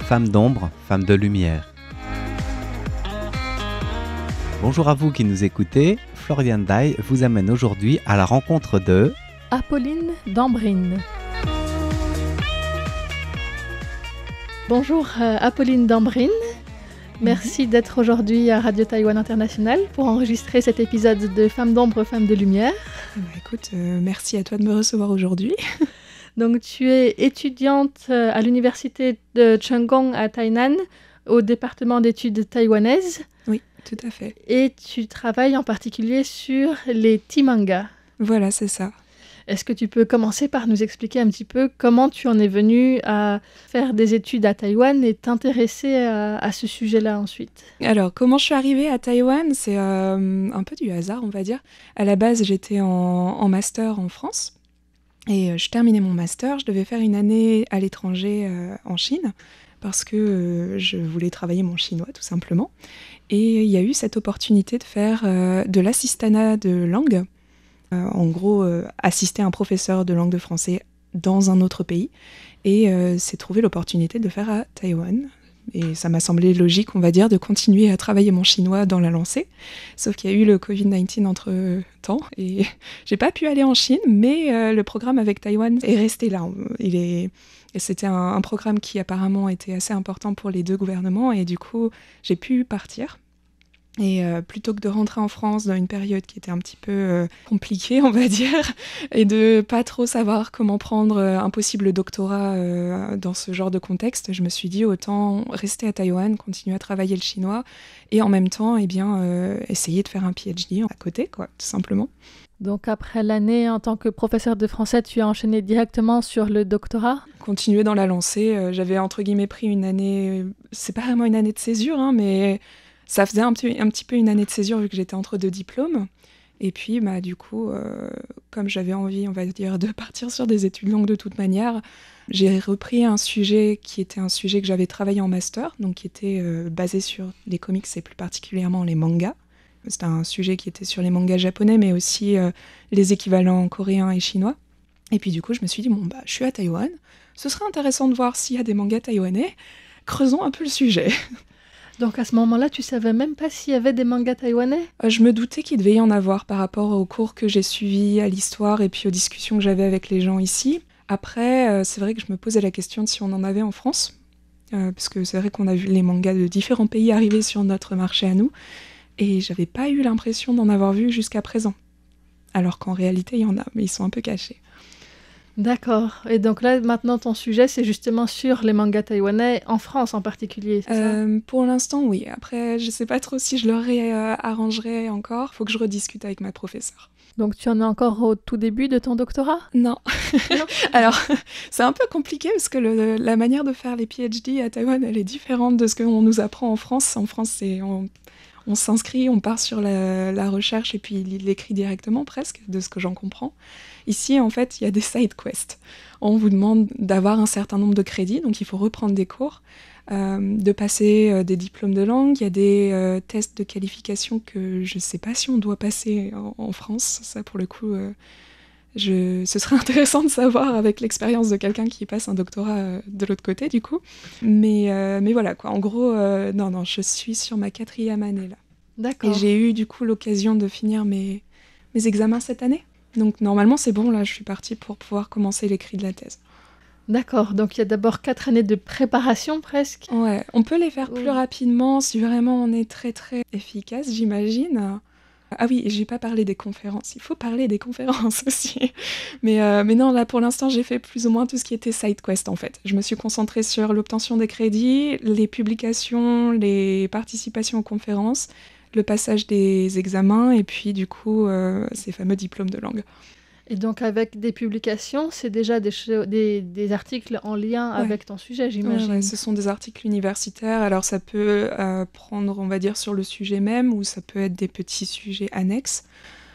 Femmes d'ombre, femmes de lumière. Bonjour à vous qui nous écoutez, Florian Dai vous amène aujourd'hui à la rencontre de Apolline Dambrine. Bonjour Apolline Dambrine, merci d'être aujourd'hui à Radio Taïwan International pour enregistrer cet épisode de Femmes d'ombre, femmes de lumière. Écoute, merci à toi de me recevoir aujourd'hui. Donc tu es étudiante à l'université de Chunggong à Tainan, au département d'études taïwanaises. Oui, tout à fait. Et tu travailles en particulier sur les T-mangas. Voilà, c'est ça. Est-ce que tu peux commencer par nous expliquer un petit peu comment tu en es venue à faire des études à Taïwan et t'intéresser à ce sujet-là ensuite ? Alors, comment je suis arrivée à Taïwan ? C'est un peu du hasard, on va dire. À la base, j'étais en master en France. Et je terminais mon master, je devais faire une année à l'étranger en Chine parce que je voulais travailler mon chinois tout simplement. Et il y a eu cette opportunité de faire de l'assistanat de langue, en gros assister un professeur de langue de français dans un autre pays. Et c'est trouvé l'opportunité de le faire à Taïwan. Et ça m'a semblé logique, on va dire, de continuer à travailler mon chinois dans la lancée. Sauf qu'il y a eu le Covid-19 entre-temps, et j'ai pas pu aller en Chine, mais le programme avec Taïwan est resté là. Et c'était un programme qui apparemment était assez important pour les deux gouvernements, et du coup, j'ai pu partir. Et plutôt que de rentrer en France dans une période qui était un petit peu compliquée, on va dire, et de pas trop savoir comment prendre un possible doctorat dans ce genre de contexte, je me suis dit autant rester à Taïwan, continuer à travailler le chinois, et en même temps, essayer de faire un PhD à côté, quoi, tout simplement. Donc après l'année en tant que professeur de français, tu as enchaîné directement sur le doctorat ? Continuer dans la lancée, j'avais entre guillemets pris une année, c'est pas vraiment une année de césure, hein, mais ça faisait un petit peu une année de césure vu que j'étais entre deux diplômes. Et puis, du coup, comme j'avais envie, on va dire, de partir sur des études longues de toute manière, j'ai repris un sujet qui était un sujet que j'avais travaillé en master, donc qui était basé sur les comics et plus particulièrement les mangas. C'était un sujet qui était sur les mangas japonais, mais aussi les équivalents coréens et chinois. Et puis du coup, je me suis dit, je suis à Taïwan, ce serait intéressant de voir s'il y a des mangas taïwanais, creusons un peu le sujet. Donc à ce moment-là, tu savais même pas s'il y avait des mangas taïwanais ? Je me doutais qu'il devait y en avoir par rapport aux cours que j'ai suivis, à l'histoire et puis aux discussions que j'avais avec les gens ici. Après, c'est vrai que je me posais la question de si on en avait en France, parce que c'est vrai qu'on a vu les mangas de différents pays arriver sur notre marché à nous, et j'avais pas eu l'impression d'en avoir vu jusqu'à présent. Alors qu'en réalité, il y en a, mais ils sont un peu cachés. D'accord. Et donc là, maintenant, ton sujet, c'est justement sur les mangas taïwanais, en France en particulier, c'est ça ? Pour l'instant, oui. Après, je sais pas trop si je le réarrangerai encore. Faut que je rediscute avec ma professeure. Donc tu en es encore au tout début de ton doctorat ? Non. Alors, c'est un peu compliqué parce que la manière de faire les PhD à Taïwan, elle est différente de ce qu'on nous apprend en France. En France, on s'inscrit, on part sur la recherche et puis il l'écrit directement presque, de ce que j'en comprends. Ici, en fait, il y a des side quests. On vous demande d'avoir un certain nombre de crédits, donc il faut reprendre des cours, de passer des diplômes de langue. Il y a des tests de qualification que je ne sais pas si on doit passer en France. Ça, pour le coup, ce serait intéressant de savoir avec l'expérience de quelqu'un qui passe un doctorat de l'autre côté, du coup. Mais voilà, quoi. En gros, non, je suis sur ma 4e année, là. D'accord. Et j'ai eu, du coup, l'occasion de finir mes examens cette année. Donc, normalement, c'est bon, là, je suis partie pour pouvoir commencer l'écrit de la thèse. D'accord, donc il y a d'abord 4 années de préparation, presque. Ouais, on peut les faire plus rapidement si vraiment on est très, très efficace, j'imagine. Ah oui, j'ai pas parlé des conférences. Il faut parler des conférences aussi. Mais non, là, pour l'instant, j'ai fait plus ou moins tout ce qui était side quest, en fait. Je me suis concentrée sur l'obtention des crédits, les publications, les participations aux conférences, le passage des examens et puis, du coup, ces fameux diplômes de langue. Et donc, avec des publications, c'est déjà des articles en lien avec ton sujet, j'imagine. Ouais, ce sont des articles universitaires. Alors, ça peut prendre, on va dire, sur le sujet même, ou ça peut être des petits sujets annexes.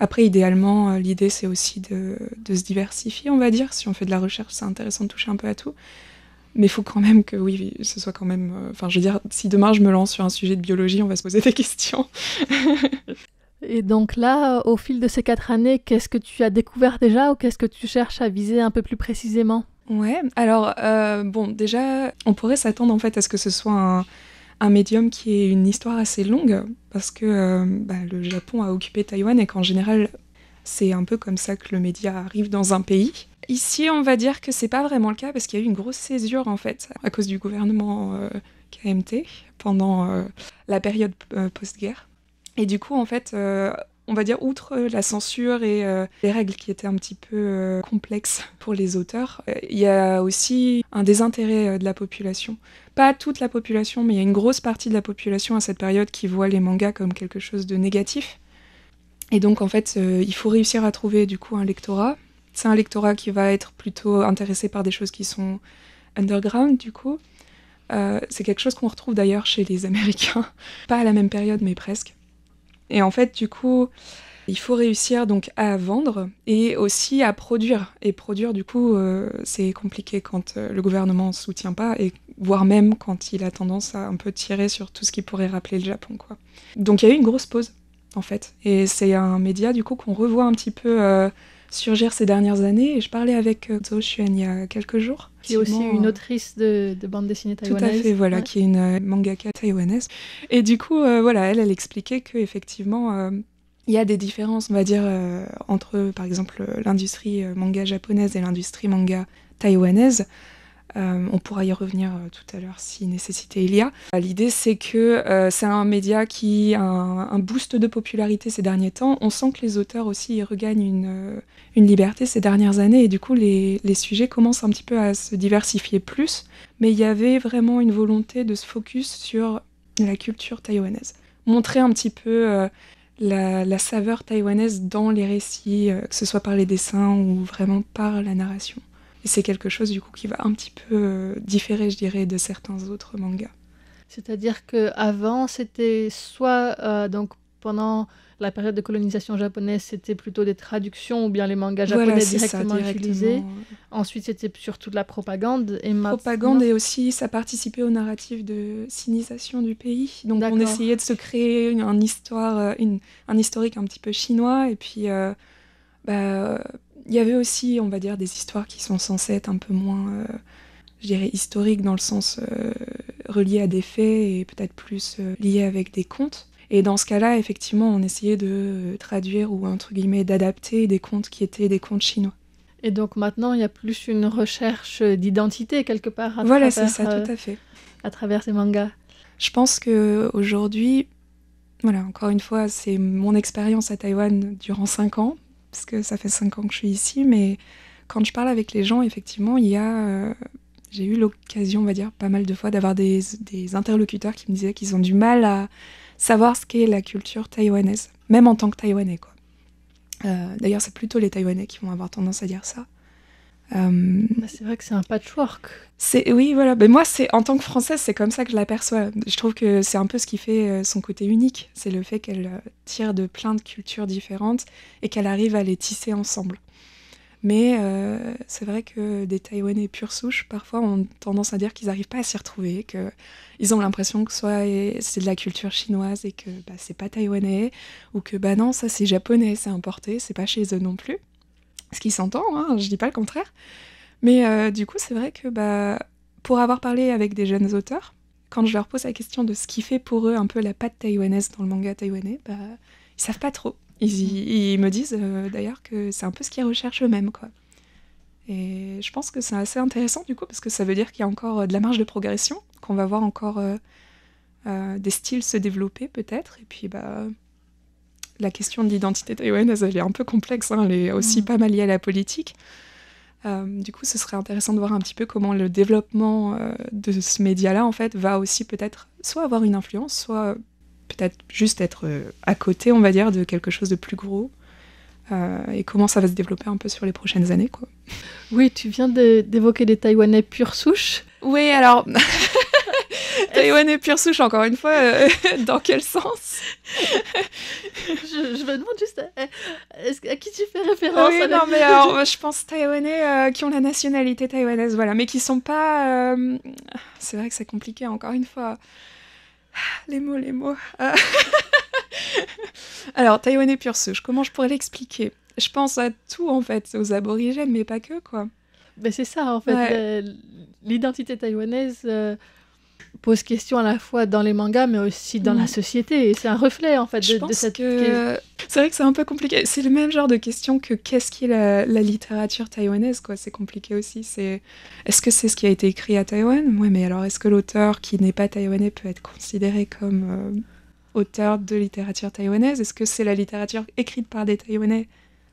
Après, idéalement, l'idée, c'est aussi de se diversifier, on va dire. Si on fait de la recherche, c'est intéressant de toucher un peu à tout. Mais il faut quand même que, oui, ce soit quand même... Enfin, je veux dire, si demain, je me lance sur un sujet de biologie, on va se poser des questions. Et donc là, au fil de ces 4 années, qu'est-ce que tu as découvert déjà ou qu'est-ce que tu cherches à viser un peu plus précisément ? Ouais, alors bon, déjà, on pourrait s'attendre en fait à ce que ce soit un médium qui ait une histoire assez longue, parce que le Japon a occupé Taïwan et qu'en général, c'est un peu comme ça que le média arrive dans un pays. Ici, on va dire que c'est pas vraiment le cas, parce qu'il y a eu une grosse césure en fait, à cause du gouvernement KMT pendant la période post-guerre. Et du coup, en fait, on va dire, outre la censure et les règles qui étaient un petit peu complexes pour les auteurs, il y a aussi un désintérêt de la population. Pas toute la population, mais il y a une grosse partie de la population à cette période qui voit les mangas comme quelque chose de négatif. Et donc, en fait, il faut réussir à trouver, du coup, un lectorat. C'est un lectorat qui va être plutôt intéressé par des choses qui sont underground, du coup. C'est quelque chose qu'on retrouve d'ailleurs chez les Américains. Pas à la même période, mais presque. Et en fait, du coup, il faut réussir donc à vendre et aussi à produire. Et produire, du coup, c'est compliqué quand le gouvernement ne soutient pas, et voire même quand il a tendance à un peu tirer sur tout ce qui pourrait rappeler le Japon, quoi. Donc il y a eu une grosse pause, en fait. Et c'est un média, du coup, qu'on revoit un petit peu surgir ces dernières années. Et je parlais avec Zhou Xuan il y a quelques jours. Qui est aussi une autrice de bande dessinée taïwanaise. Tout à fait, voilà, ouais. Qui est une mangaka taïwanaise. Et du coup, voilà, elle expliquait qu'effectivement, il y a des différences, on va dire, entre, par exemple, l'industrie manga japonaise et l'industrie manga taïwanaise. On pourra y revenir tout à l'heure si nécessité il y a. L'idée, c'est que c'est un média qui a un boost de popularité ces derniers temps. On sent que les auteurs aussi regagnent une liberté ces dernières années, et du coup, les sujets commencent un petit peu à se diversifier plus. Mais il y avait vraiment une volonté de se focus sur la culture taïwanaise. Montrer un petit peu la saveur taïwanaise dans les récits, que ce soit par les dessins ou vraiment par la narration. Et c'est quelque chose, du coup, qui va un petit peu différer, je dirais, de certains autres mangas. C'est-à-dire qu'avant, c'était soit, donc pendant la période de colonisation japonaise, c'était plutôt des traductions ou bien les mangas japonais directement utilisés. Ensuite, c'était surtout de la propagande. Et propagande, et aussi, ça participait au narratif de sinisation du pays. Donc on essayait de se créer un historique un petit peu chinois. Et puis, il y avait aussi, on va dire, des histoires qui sont censées être un peu moins, je dirais, historiques, dans le sens reliées à des faits et peut-être plus liées avec des contes. Et dans ce cas-là, effectivement, on essayait de traduire ou, entre guillemets, d'adapter des contes qui étaient des contes chinois. Et donc maintenant, il y a plus une recherche d'identité, quelque part, voilà, c'est ça, tout à fait. À travers ces mangas. Je pense qu'aujourd'hui, voilà, encore une fois, c'est mon expérience à Taïwan durant 5 ans, parce que ça fait 5 ans que je suis ici, mais quand je parle avec les gens, effectivement, j'ai eu l'occasion, on va dire, pas mal de fois d'avoir des interlocuteurs qui me disaient qu'ils ont du mal à savoir ce qu'est la culture taïwanaise, même en tant que Taïwanais, quoi. D'ailleurs, c'est plutôt les Taïwanais qui vont avoir tendance à dire ça. C'est vrai que c'est un patchwork. Oui, voilà. Mais moi, en tant que Française, c'est comme ça que je l'aperçois. Je trouve que c'est un peu ce qui fait son côté unique. C'est le fait qu'elle tire de plein de cultures différentes et qu'elle arrive à les tisser ensemble. Mais c'est vrai que des Taïwanais pure souche, parfois, ont tendance à dire qu'ils n'arrivent pas à s'y retrouver, qu'ils ont l'impression que soit c'est de la culture chinoise et que c'est pas taïwanais, ou que non, ça c'est japonais, c'est importé, c'est pas chez eux non plus. Ce qui s'entend, hein, je dis pas le contraire. Mais du coup, c'est vrai que pour avoir parlé avec des jeunes auteurs, quand je leur pose la question de ce qui fait pour eux un peu la patte taïwanaise dans le manga taïwanais, ils savent pas trop. Ils me disent d'ailleurs que c'est un peu ce qu'ils recherchent eux-mêmes, quoi. Et je pense que c'est assez intéressant, du coup, parce que ça veut dire qu'il y a encore de la marge de progression, qu'on va voir encore des styles se développer, peut-être. Et puis, la question de l'identité taïwanaise, elle est un peu complexe, hein, elle est aussi pas mal liée à la politique. Du coup, ce serait intéressant de voir un petit peu comment le développement de ce média-là, en fait, va aussi peut-être soit avoir une influence, soit peut-être juste être à côté, on va dire, de quelque chose de plus gros. Et comment ça va se développer un peu sur les prochaines années, quoi. Oui, tu viens d'évoquer des Taïwanais pure souche. Oui, alors... Taïwanais pure souche, encore une fois, dans quel sens? Je me demande juste à qui tu fais référence. Oui, non, mais alors, je pense Taïwanais qui ont la nationalité taïwanaise, voilà, mais qui sont pas... C'est vrai que c'est compliqué, encore une fois. Les mots. Alors, Taïwanais pure souche, comment je pourrais l'expliquer? Je pense à tout, en fait, aux aborigènes, mais pas que, quoi. Mais c'est ça, en fait. Ouais. L'identité taïwanaise pose question à la fois dans les mangas, mais aussi dans la société. Et c'est un reflet, en fait, de cette... C'est vrai que c'est un peu compliqué. C'est le même genre de question que qu'est-ce qui est la littérature taïwanaise, quoi. C'est compliqué aussi. Est-ce que c'est ce qui a été écrit à Taïwan? Ouais, mais alors est-ce que l'auteur qui n'est pas taïwanais peut être considéré comme auteur de littérature taïwanaise? Est-ce que c'est la littérature écrite par des Taïwanais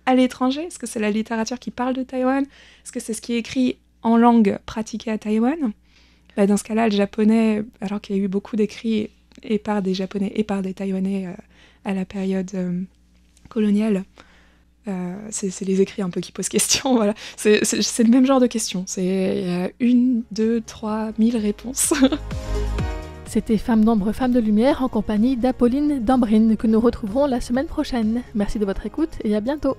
à l'étranger? Est-ce que c'est la littérature qui parle de Taïwan? Est-ce que c'est ce qui est écrit en langue pratiquée à Taïwan? Bah, dans ce cas-là, le japonais, alors qu'il y a eu beaucoup d'écrits et par des Japonais et par des Taïwanais à la période coloniale, c'est les écrits un peu qui posent question. Voilà. C'est le même genre de question. Il y a 1, 2, 3 000 réponses. C'était Femmes d'ombre, Femmes de lumière en compagnie d'Apolline Dambrine que nous retrouverons la semaine prochaine. Merci de votre écoute et à bientôt.